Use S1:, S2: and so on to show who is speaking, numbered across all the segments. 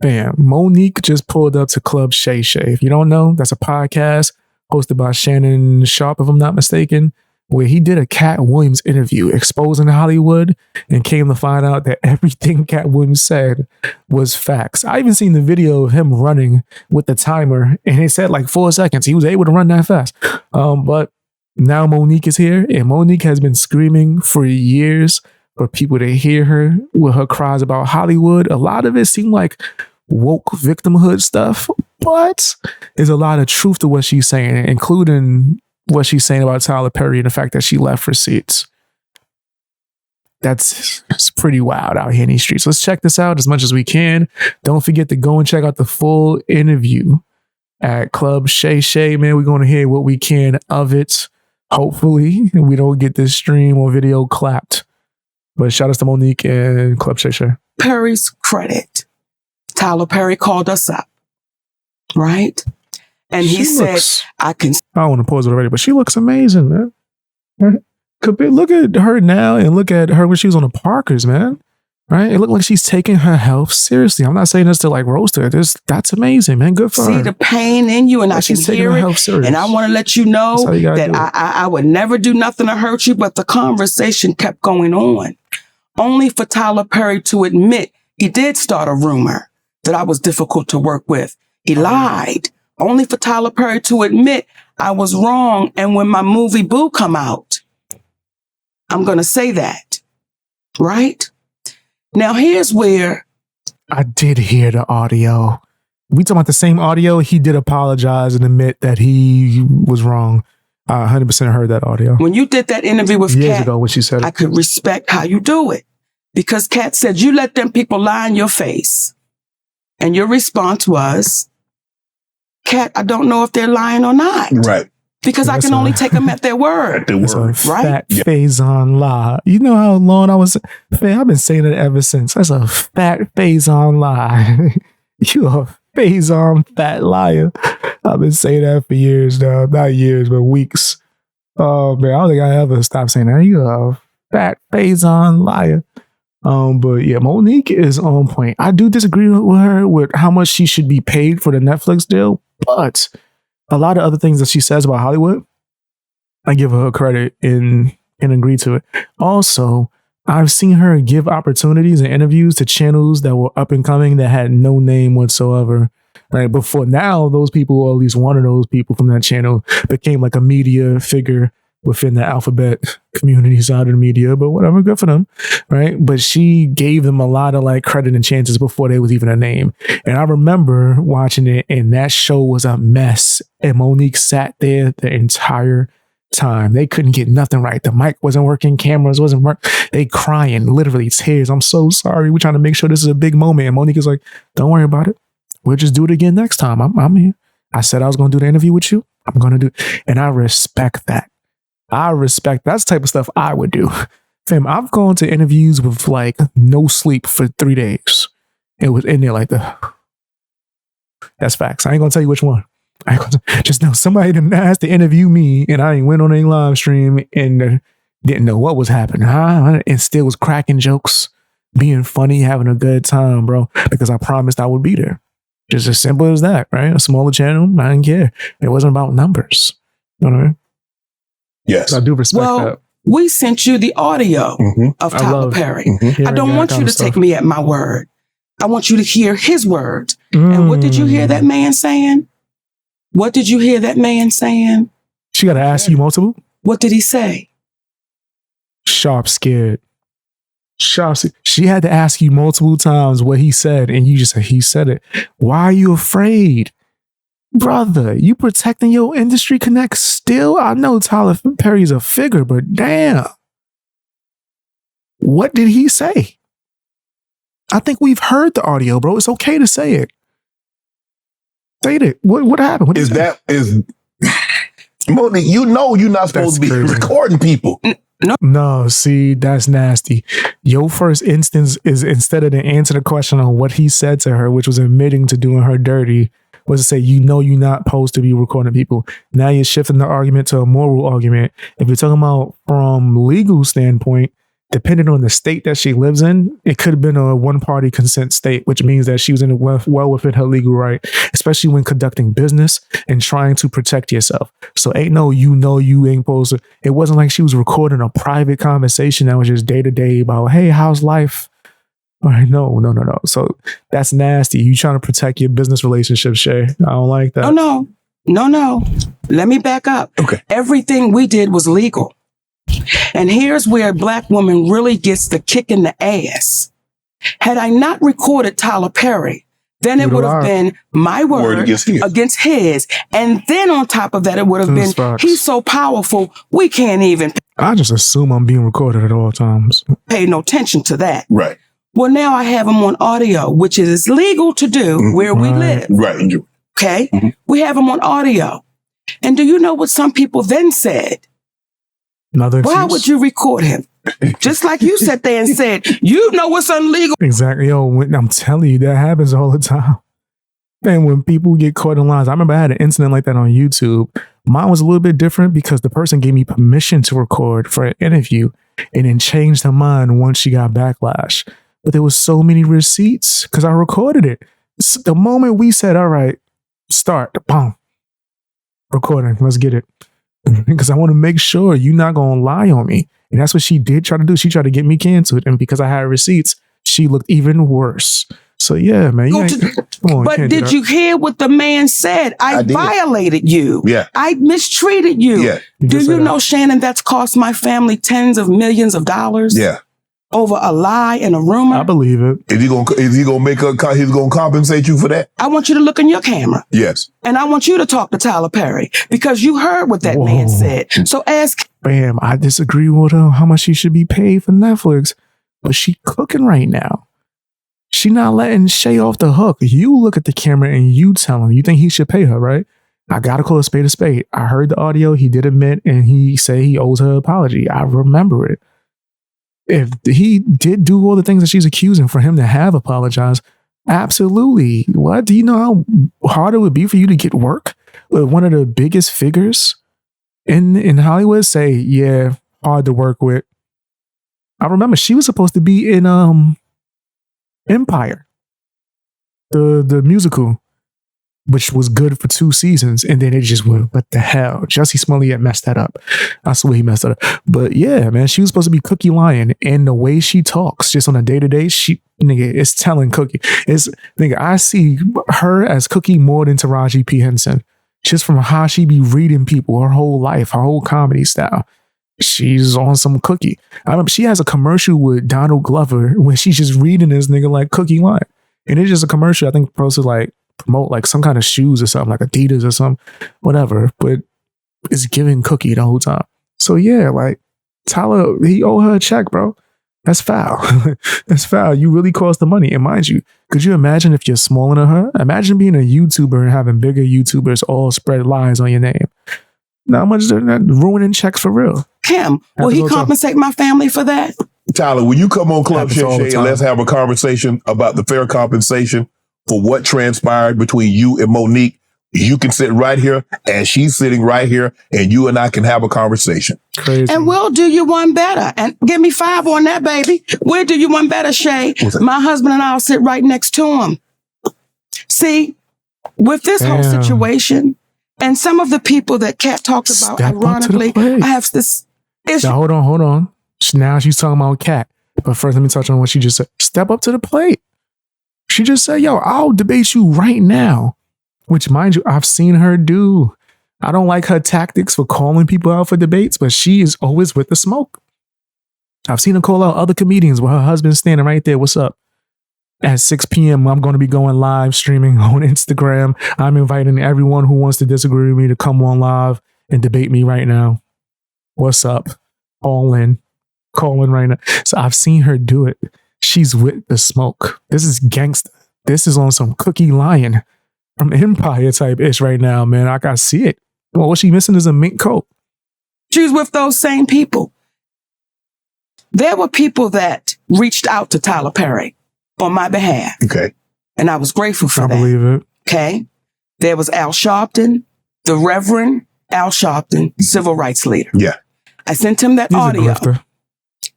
S1: Bam. Monique just pulled up to Club Shay. If you don't know, that's a podcast hosted by Shannon Sharp, if I'm not mistaken, where he did a Cat Williams interview exposing Hollywood and came to find out that everything Cat Williams said was facts. I even seen the video of him running with the timer, and it said like 4 seconds. He was able to run that fast. But now Monique is here, and Monique has been screaming for years for people to hear her with her cries about Hollywood. A lot of it seemed like woke victimhood stuff, but there's a lot of truth to what she's saying, including what she's saying about Tyler Perry and the fact that she left receipts. It's pretty wild out here in these streets. Let's check this out as much as we can. Don't forget to go and check out the full interview at Club Shay. Man, we're going to hear what we can of it. Hopefully, we don't get this stream or video clapped. But shout out to Monique and Club Shay.
S2: Perry's credit. Tyler Perry called us up, right? And he said, I don't
S1: want to pause it already, but she looks amazing, man. Right? Look at her now and look at her when she was on the Parkers, man. Right? It looked like she's taking her health seriously. I'm not saying this to like roast her. That's amazing, man. Good for her.
S2: See the pain in you, and I can hear it. And I want to let you know that I would never do nothing to hurt you, but the conversation kept going on. Only for Tyler Perry to admit he did start a rumor that I was difficult to work with. He lied. Only for Tyler Perry to admit I was wrong. And when my movie Boo come out, I'm going to say that. Right? Now, here's where
S1: I did hear the audio. We talking about the same audio. He did apologize and admit that he was wrong. I 100% heard that audio.
S2: When you did that interview with
S1: years ago when she said it,
S2: I could respect how you do it. Because Kat said, you let them people lie in your face. And your response was, Kat, I don't know if they're lying or not.
S3: Right.
S2: Because I can only take them at their word.
S1: Right? Fat Faison lie. You know how long I've been saying it ever since. That's a fat Faison lie. You a Faison fat liar. I've been saying that for years now. Not years, but weeks. Oh man, I don't think I ever stopped saying that. You a fat Faison liar. But yeah, Monique is on point. I do disagree with her with how much she should be paid for the Netflix deal, but a lot of other things that she says about Hollywood, I give her credit and agree to it. Also, I've seen her give opportunities and interviews to channels that were up and coming that had no name whatsoever. Right. But for now, those people, or at least one of those people from that channel, became like a media figure within the alphabet community side of the media, but whatever, good for them, right? But she gave them a lot of like credit and chances before there was even a name. And I remember watching it, and that show was a mess. And Monique sat there the entire time. They couldn't get nothing right. The mic wasn't working, cameras wasn't working. They crying, literally tears. I'm so sorry. We're trying to make sure this is a big moment. And Monique is like, don't worry about it. We'll just do it again next time. I'm here. I said I was going to do the interview with you. I'm going to do it. And I respect that. That's the type of stuff I would do. Fam, I've gone to interviews with like no sleep for 3 days. It was in there like that's facts. I ain't gonna tell you which one. Just know somebody didn't ask to interview me, and I ain't went on any live stream and didn't know what was happening. And still was cracking jokes, being funny, having a good time, bro. Because I promised I would be there. Just as simple as that, right? A smaller channel, I didn't care. It wasn't about numbers. You know what I mean?
S3: Yes.
S1: I do respect that.
S2: We sent you the audio of Tyler Perry. I don't want you to take me at my word. I want you to hear his words. And what did you hear that man saying? What did you hear that man saying?
S1: She got to ask you multiple.
S2: What did he say?
S1: Sharp scared. She had to ask you multiple times what he said, and you just said, he said it. Why are you afraid? Brother, you protecting your industry connects still? I know Tyler Perry's a figure, but damn. What did he say? I think we've heard the audio, bro. It's okay to say it. Say it. What happened? What
S3: is Monique, you know you're not supposed to be recording people.
S1: No, see, that's nasty. Your first instance is, instead of to answer the question on what he said to her, which was admitting to doing her dirty, was to say, you know, you're not supposed to be recording people. Now you're shifting the argument to a moral argument. If you're talking about from legal standpoint, depending on the state that she lives in, it could have been a one-party consent state, which means that she was in well within her legal right, especially when conducting business and trying to protect yourself. So ain't no, you ain't supposed to. It wasn't like she was recording a private conversation that was just day to day about, hey, how's life? All right, no. So that's nasty. You trying to protect your business relationship, Shay. I don't like that.
S2: No. Let me back up.
S3: Okay.
S2: Everything we did was legal. And here's where a Black woman really gets the kick in the ass. Had I not recorded Tyler Perry, then it would have been my word against his. And then on top of that, it would have been, he's so powerful, we can't even.
S1: I just assume I'm being recorded at all times.
S2: Pay no attention to that.
S3: Right.
S2: Well, now I have him on audio, which is legal to do where we live.
S3: Right.
S2: Okay. We have him on audio. And do you know what some people then said? Why would you record him? Just like you sat there and said, you know what's illegal.
S1: Exactly. Yo, I'm telling you, that happens all the time. And when people get caught in lies, I remember I had an incident like that on YouTube. Mine was a little bit different because the person gave me permission to record for an interview and then changed her mind once she got backlash. But there was so many receipts because I recorded it. So the moment we said, all right, start, boom, recording, let's get it. Because I want to make sure you're not going to lie on me. And that's what she did try to do. She tried to get me canceled. And because I had receipts, she looked even worse. So yeah, man.
S2: But did you hear what the man said? I violated you.
S3: Yeah.
S2: I mistreated you.
S3: Yeah.
S2: Do you know, Shannon, that's cost my family tens of millions of dollars?
S3: Yeah.
S2: Over a lie and a rumor.
S1: I believe it.
S3: Is he gonna make he's gonna compensate you for that?
S2: I want you to look in your camera.
S3: Yes.
S2: And I want you to talk to Tyler Perry because you heard what that man said. So ask.
S1: Bam, I disagree with her how much she should be paid for Netflix, but she cooking right now. She not letting Shay off the hook. You look at the camera and you tell him you think he should pay her, right? I gotta call a spade a spade. I heard the audio. He did admit and he said he owes her an apology. I remember it. If he did do all the things that she's accusing for him to have apologized, absolutely. What? Do you know how hard it would be for you to get work with one of the biggest figures in Hollywood? Say, yeah, hard to work with. I remember she was supposed to be in Empire, the musical, which was good for 2 seasons, and then it just went, what the hell? Jussie Smollett messed that up. I swear he messed that up. But yeah, man, she was supposed to be Cookie Lion, and the way she talks, just on a day-to-day, it's telling Cookie. I see her as Cookie more than Taraji P. Henson. Just from how she be reading people her whole life, her whole comedy style. She's on some Cookie. I remember she has a commercial with Donald Glover when she's just reading this nigga like Cookie Lion. And it's just a commercial, I think, supposed to like promote like some kind of shoes or something, like Adidas or something, whatever. But it's giving Cookie the whole time. So yeah, like Tyler, he owe her a check, bro. That's foul. That's foul. You really cost the money. And mind you, could you imagine if you're smaller than her? Imagine being a YouTuber and having bigger YouTubers all spread lies on your name. Not much they're not ruining checks for real.
S2: Kim, will he compensate my family for that?
S3: Tyler, will you come on Club Shay and let's have a conversation about the fair compensation for what transpired between you and Monique? You can sit right here and she's sitting right here and you and I can have a conversation.
S1: Crazy.
S2: And we'll do you one better. And give me 5 on that, baby. We'll do you one better, Shay. My husband and I'll sit right next to him. See, with this whole situation and some of the people that Kat talked about, ironically, I have this issue.
S1: Now, hold on. Now she's talking about Kat. But first, let me touch on what she just said. Step up to the plate. She just said, yo, I'll debate you right now. Which, mind you, I've seen her do. I don't like her tactics for calling people out for debates, but she is always with the smoke. I've seen her call out other comedians with her husband standing right there. What's up? At 6 p.m., I'm going to be going live streaming on Instagram. I'm inviting everyone who wants to disagree with me to come on live and debate me right now. What's up? All in. Calling right now. So I've seen her do it. She's with the smoke. This is gangster. This is on some Cookie Lion from Empire type ish right now, man. I gotta see it. Well, what she missing is a mink coat.
S2: She's with those same people. There were people that reached out to Tyler Perry on my behalf.
S3: Okay.
S2: And I was grateful for that.
S1: I believe it.
S2: Okay. There was Al Sharpton, the Reverend Al Sharpton, civil rights leader.
S3: Yeah.
S2: I sent him that audio.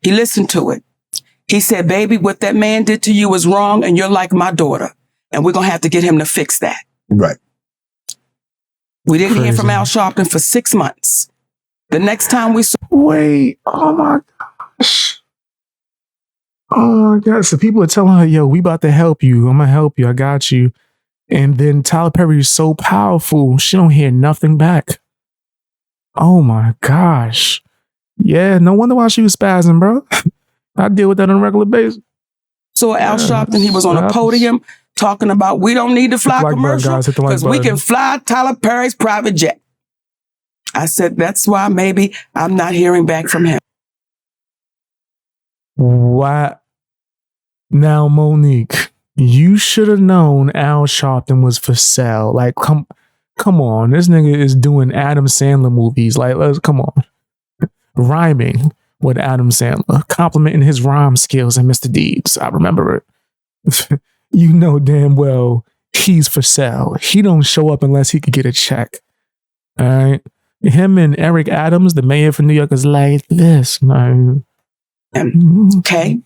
S2: He listened to it. He said, baby, what that man did to you was wrong, and you're like my daughter. And we're going to have to get him to fix that.
S3: Right.
S2: We didn't hear from Al Sharpton for 6 months. The next time we saw...
S1: Wait, oh my gosh. Oh my God. So people are telling her, yo, we about to help you. I'm going to help you. I got you. And then Tyler Perry is so powerful. She don't hear nothing back. Oh my gosh. Yeah, no wonder why she was spazzing, bro. I deal with that on a regular basis.
S2: So Al Sharpton, he was on a podium talking about we don't need to fly commercial because we can fly Tyler Perry's private jet. I said, that's why maybe I'm not hearing back from him.
S1: Why? Now, Monique, you should have known Al Sharpton was for sale. Like, come on. This nigga is doing Adam Sandler movies. Like, come on. Rhyming with Adam Sandler, complimenting his rhyme skills and Mr. Deeds. I remember it. You know damn well he's for sale. He don't show up unless he could get a check. All right. Him and Eric Adams, the mayor for New York, is like this.
S2: Okay.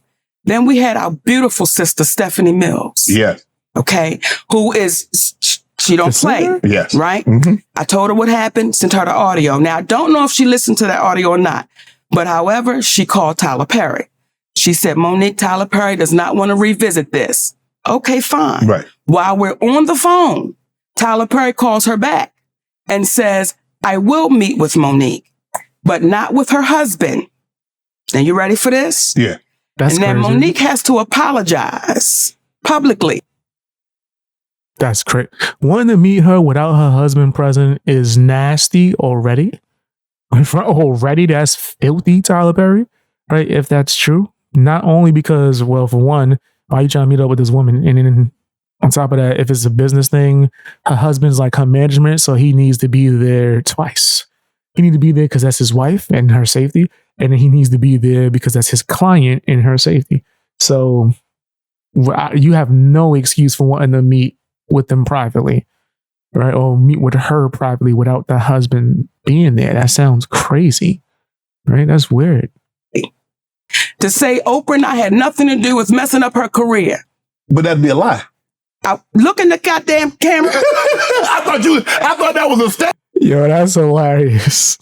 S2: Then we had our beautiful sister, Stephanie Mills.
S3: Yes.
S2: Okay. Who is, she don't play.
S3: Yes.
S2: Right? Mm-hmm. I told her what happened, sent her the audio. Now, I don't know if she listened to that audio or not. But however, she called Tyler Perry. She said, Monique, Tyler Perry does not want to revisit this. Okay, fine.
S3: Right.
S2: While we're on the phone, Tyler Perry calls her back and says, I will meet with Monique, but not with her husband. Now, you ready for this?
S3: Yeah.
S1: That's
S2: and then
S1: crazy.
S2: Monique has to apologize publicly.
S1: That's crazy. Wanting to meet her without her husband present is nasty already. Already, that's filthy, Tyler Perry, right? If that's true. Not only because, well, for one, why are you trying to meet up with this woman? And then on top of that, if it's a business thing, her husband's like her management, so he needs to be there twice. He needs to be there because that's his wife and her safety. And then he needs to be there because that's his client and her safety. So you have no excuse for wanting to meet with them privately, right? Or meet with her privately without the husband being there. That sounds crazy, right? That's weird.
S2: To say Oprah and I had nothing to do with messing up her career.
S3: But that'd be a lie.
S2: Look in the goddamn camera.
S3: I thought that was a step.
S1: Yo, that's hilarious.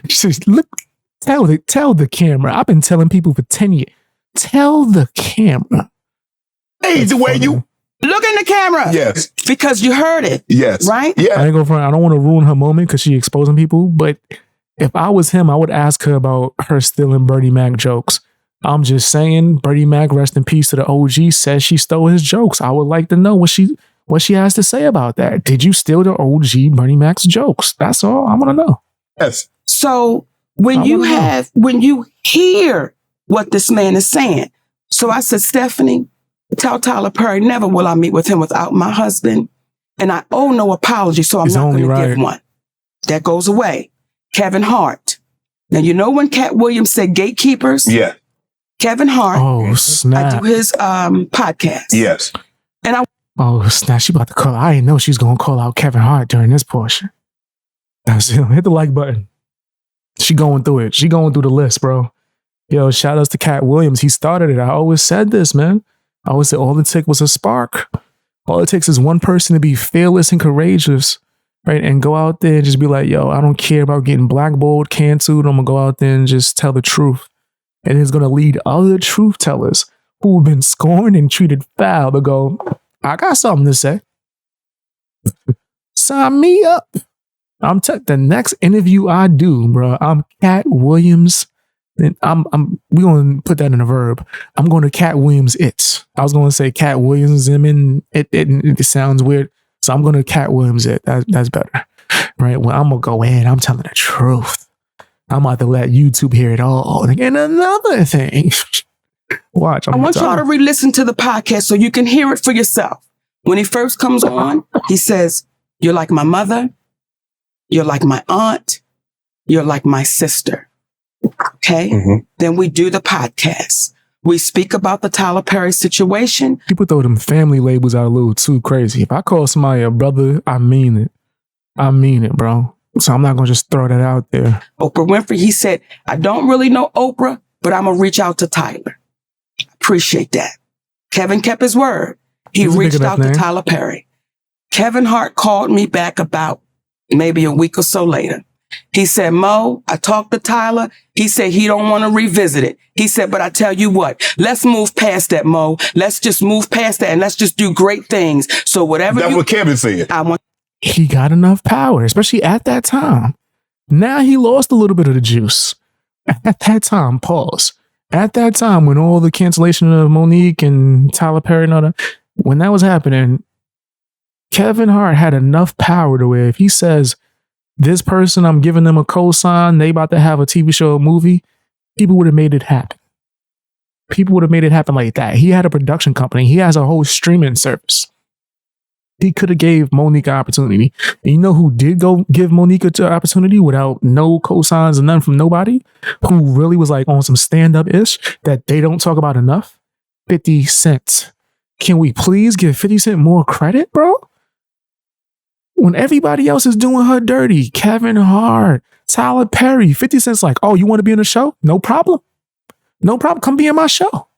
S1: Just look, tell the camera. I've been telling people for 10 years. Tell the camera.
S3: Hey, the way you
S2: look in the camera.
S3: Yes.
S2: Because you heard it.
S3: Yes.
S2: Right?
S3: Yeah.
S1: I ain't gonna front. I don't want to ruin her moment because she exposing people, but if I was him, I would ask her about her stealing Bernie Mac jokes. I'm just saying, Bernie Mac, rest in peace to the OG, says she stole his jokes. I would like to know what she has to say about that. Did you steal the OG Bernie Mac's jokes? That's all I want to know.
S3: Yes.
S2: So when you hear what this man is saying, so I said, Stephanie, tell Tyler Perry, never will I meet with him without my husband. And I owe no apology, so I'm not going to give one. That goes away. Kevin Hart. Now, you know when Cat Williams said gatekeepers?
S3: Yeah.
S2: Kevin Hart.
S1: Oh, snap.
S2: I do his podcast.
S3: Yes.
S2: And
S1: oh, snap. She about to call. I didn't know she was going to call out Kevin Hart during this portion. Hit the like button. She going through it. She going through the list, bro. Yo, shout outs to Cat Williams. He started it. I always said this, man. I always said all it took was a spark. All it takes is one person to be fearless and courageous, right? And go out there and just be like, yo, I don't care about getting blackballed, canceled. I'm going to go out there and just tell the truth. And it's going to lead other truth tellers who've been scorned and treated foul to go, I got something to say. Sign me up. The next interview I do, bro, I'm Cat Williams. Then we gonna put that in a verb. I'm going to Cat Williams it. I was gonna say Cat Williams him and it sounds weird. So I'm gonna Cat Williams it. That's better. Right? Well, I'm gonna go in, I'm telling the truth. I'm about to let YouTube hear it all. And another thing. Watch.
S2: I want y'all to re-listen to the podcast so you can hear it for yourself. When he first comes on, he says, you're like my mother. You're like my aunt. You're like my sister. Okay? Mm-hmm. Then we do the podcast. We speak about the Tyler Perry situation.
S1: People throw them family labels out a little too crazy. If I call somebody a brother, I mean it. I mean it, bro. So I'm not going to just throw that out there.
S2: Oprah Winfrey, he said, I don't really know Oprah, but I'm going to reach out to Tyler. Appreciate that. Kevin kept his word. He reached out to Tyler Perry. Kevin Hart called me back about maybe a week or so later. He said, Mo, I talked to Tyler. He said he don't want to revisit it. He said, but I tell you what, let's move past that, Mo. Let's just move past that and let's just do great things. So whatever.
S3: That's what Kevin said.
S1: He got enough power, especially at that time. Now he lost a little bit of the juice. At that time, pause. At that time, when all the cancellation of Monique and Tyler Perry and all that, when that was happening, Kevin Hart had enough power to where if he says, this person, I'm giving them a cosign, they about to have a TV show or movie, people would have made it happen. People would have made it happen like that. He had a production company. He has a whole streaming service. He could have gave Monique an opportunity. And you know who did go give Monique an opportunity without no cosigns and none from nobody? Who really was like on some stand-up-ish that they don't talk about enough? 50 Cent. Can we please give 50 Cent more credit, bro? When everybody else is doing her dirty, Kevin Hart, Tyler Perry, 50 Cent's like, oh, you want to be in the show? No problem. No problem. Come be in my show.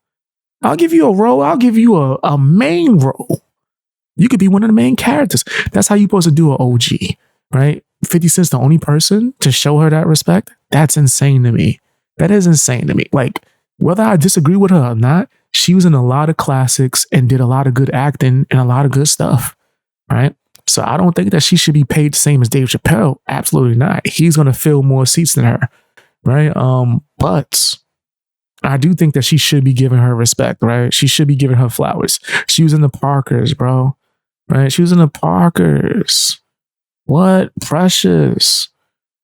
S1: I'll give you a role. I'll give you a main role. You could be one of the main characters. That's how you're supposed to do an OG, right? 50 Cent's the only person to show her that respect. That's insane to me. That is insane to me. Like, whether I disagree with her or not, she was in a lot of classics and did a lot of good acting and a lot of good stuff, right? So I don't think that she should be paid the same as Dave Chappelle. Absolutely not. He's going to fill more seats than her, right? But I do think that she should be giving her respect, right? She should be giving her flowers. She was in the Parkers, bro, right? She was in the Parkers. What? Precious,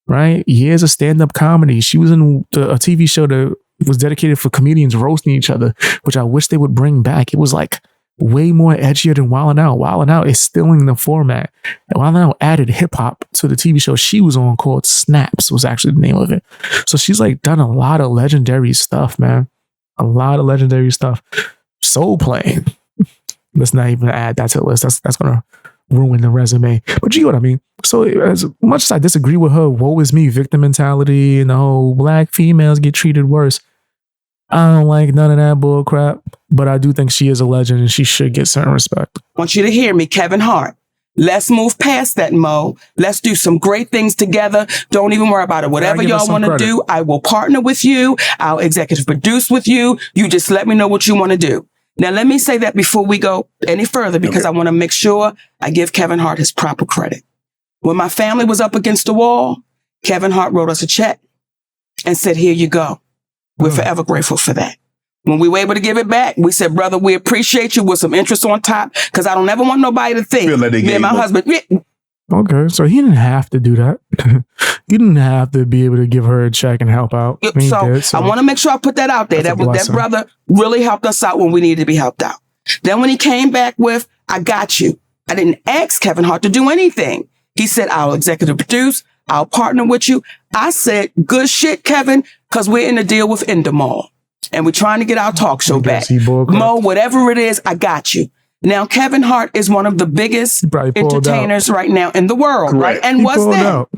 S1: right? Years of stand-up comedy. She was in a TV show that was dedicated for comedians roasting each other, which I wish they would bring back. It was like way more edgier than Wildin' Out. Wildin' Out is stealing the format. And Wildin' Out added hip hop to the TV show she was on called Snaps was actually the name of it. So she's like done a lot of legendary stuff, man. A lot of legendary stuff. Soul Plane. Let's not even add that to the list. That's going to ruin the resume. But you know what I mean? So as much as I disagree with her, woe is me, victim mentality, and the whole black females get treated worse, I don't like none of that bull crap, but I do think she is a legend and she should get certain respect.
S2: I want you to hear me, Kevin Hart. Let's move past that, Mo. Let's do some great things together. Don't even worry about it. Whatever y'all want to do, I will partner with you. I'll executive produce with you. You just let me know what you want to do. Now, let me say that before we go any further, because I want to make sure I give Kevin Hart his proper credit. When my family was up against the wall, Kevin Hart wrote us a check and said, here you go. We're forever grateful for that. When we were able to give it back, we said, brother, we appreciate you with some interest on top, because I don't ever want nobody to think me and my husband.
S1: Okay, so he didn't have to do that. He didn't have to be able to give her a check and help out.
S2: So I want to make sure I put that out there. That brother really helped us out when we needed to be helped out. Then when he came back with, I got you. I didn't ask Kevin Hart to do anything. He said, I'll executive produce. I'll partner with you. I said, good shit, Kevin, because we're in a deal with Endemol. And we're trying to get our talk show back. Mo, whatever it is, I got you. Now, Kevin Hart is one of the biggest entertainers right now in the world, right? And what's that?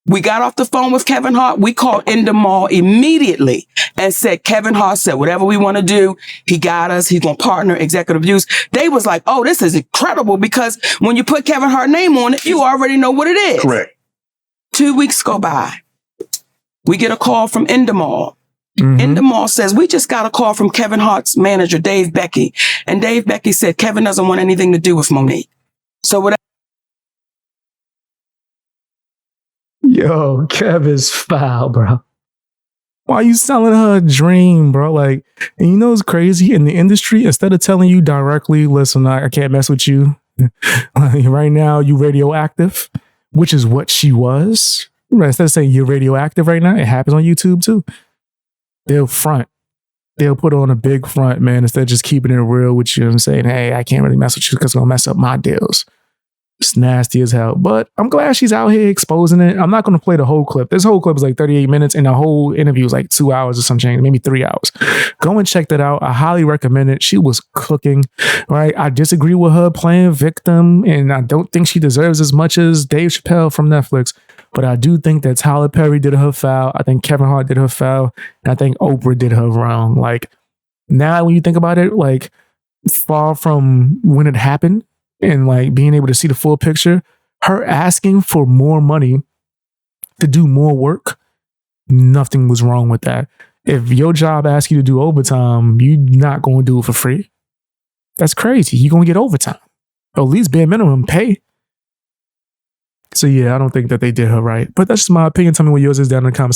S2: We got off the phone with Kevin Hart. We called Endemol immediately and said, Kevin Hart said, whatever we want to do, he got us. He's going to partner, executive use. They was like, oh, this is incredible, because when you put Kevin Hart's name on it, you already know what it is.
S3: Correct.
S2: 2 weeks go by. We get a call from Endemol. Endemol says, we just got a call from Kevin Hart's manager, Dave Becky. And Dave Becky said, Kevin doesn't want anything to do with Monique. So whatever.
S1: Yo, Kev is foul, bro. Why are you selling her a dream, bro? Like, and you know what's crazy? In the industry, instead of telling you directly, listen, I can't mess with you. Right now, you radioactive, which is what she was. Right, instead of saying you're radioactive right now, it happens on YouTube too. They'll front. They'll put on a big front, man, instead of just keeping it real with you and saying, hey, I can't really mess with you because it's going to mess up my deals. It's nasty as hell. But I'm glad she's out here exposing it. I'm not going to play the whole clip. This whole clip is like 38 minutes and the whole interview is like 2 hours or some change, maybe 3 hours. Go and check that out. I highly recommend it. She was cooking, right? I disagree with her playing victim, and I don't think she deserves as much as Dave Chappelle from Netflix. But I do think that Tyler Perry did her foul. I think Kevin Hart did her foul. And I think Oprah did her wrong. Like, now when you think about it, like, far from when it happened, and like being able to see the full picture, her asking for more money to do more work, nothing was wrong with that. If your job asks you to do overtime, you're not going to do it for free. That's crazy. You're going to get overtime. Or at least bare minimum pay. So yeah, I don't think that they did her right. But that's just my opinion. Tell me what yours is down in the comment section.